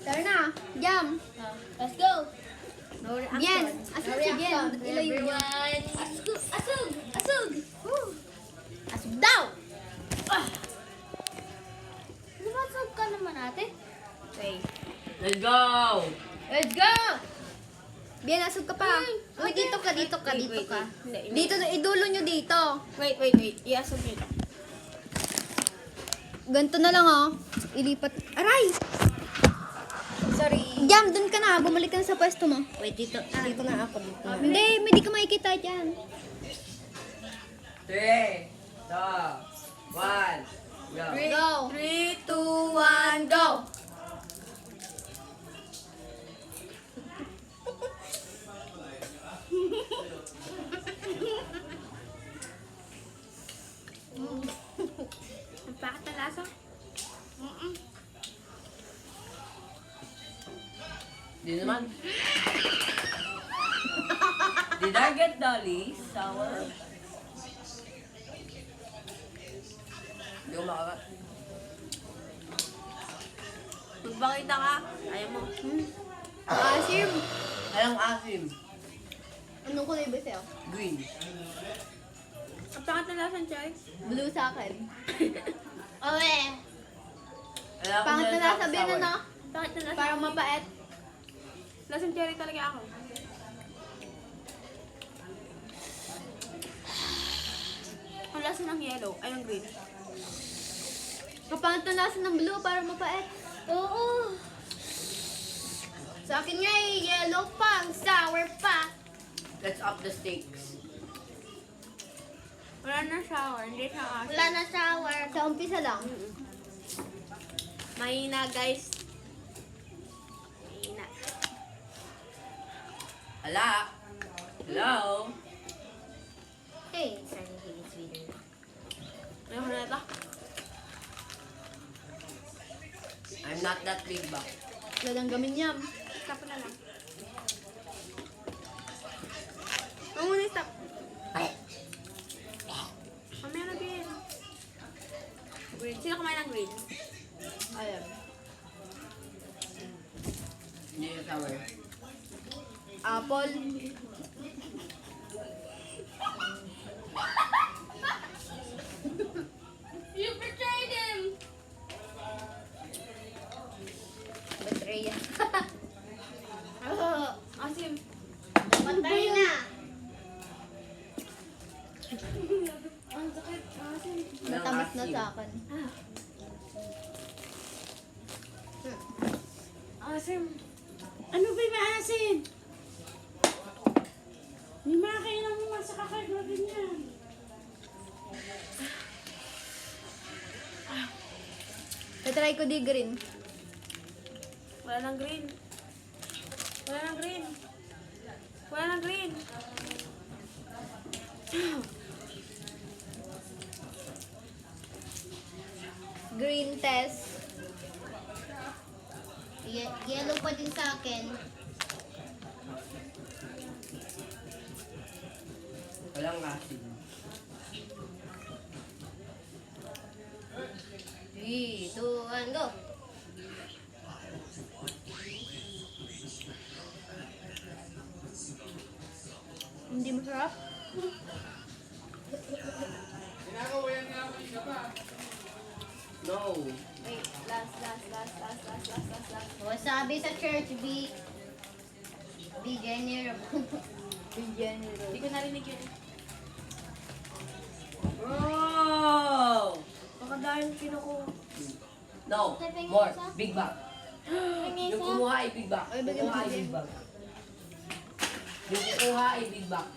Tara na. Jam. Let's go. No reaction. Bien. Asog si Bien. Ilayo niyo. Everyone. Asog. Asog. Asog. Asog daw. Lumasog ka naman ate. Okay. Let's go! Let's go. Bien, asog ka pa. Uy, dito ka, dito ka, Wait, dito wait, ka. wait. Hindi, Dito na, idulo nyo dito. Wait. Iasog nyo. Ganito na lang, oh. Ilipat. Aray! Sorry. Jam, dun ka na. Bumalik ka na sa pwesto mo. Wait, dito na ako. Dito na. Hindi, hindi ka makikita dyan. 3, 2, 1, go! Go. 3, 2, 1, go. Ang pakit na lasa. Di naman. Did I get Dolly? Sour? Hindi ko makakat. Magpakita ka. Ayaw mo. Asim. Alang asim. Anong kulay ba sa'yo? Green. Ang pakit na lasa, Chay. Blue sa akin. Owe. Alam ko Pangit na dyan nasa sour. Bien, ano? Pakit na lasa. Parang mapait. Lasang cherry talaga ako. Ang lasa ng yellow. Ay, ng green. Kapangit na lasa ng blue, parang mapait. Oo. Sa akin nga yellow pa, ang sour pa. Let's up the stakes. Wala na shower. Hindi siya asin. Wala na sour. Sa umpisa lang. Mahina, guys. Mahina. Hala! Hello? Hey, sorry, it's sweeter. Ayoko na ito. I'm not that big ba? Lalang gamin yam. Stop na lang. Ang muna stop. Mamaya na din. Green. Sino kumain ng green? Ayan. Hindi yung sour. Apple. You betrayed him. Betray yan. Asim. Patay na. Ang sakit. Asim. Matamis na sa akin. Asim. Ano ba yung maasin? May makakailan mo nga sa kakagawa ganyan. Tatry ko di green. Wala nang green. Wala nang green. Wala nang green. Green test. Yellow pa din sa akin. Walang asim. 3, 2, 1, go. Hindi masarap. No. Wait, last. Wasabi sa church, be generous. Hindi ko narinig yun. Oh! Baka dahil kinukuha. No. More. Big bag. Yung kumuha ay big bag. Ay, Yung bigyan mo kumuha ay si big bag. Yung kukuha ay big bag.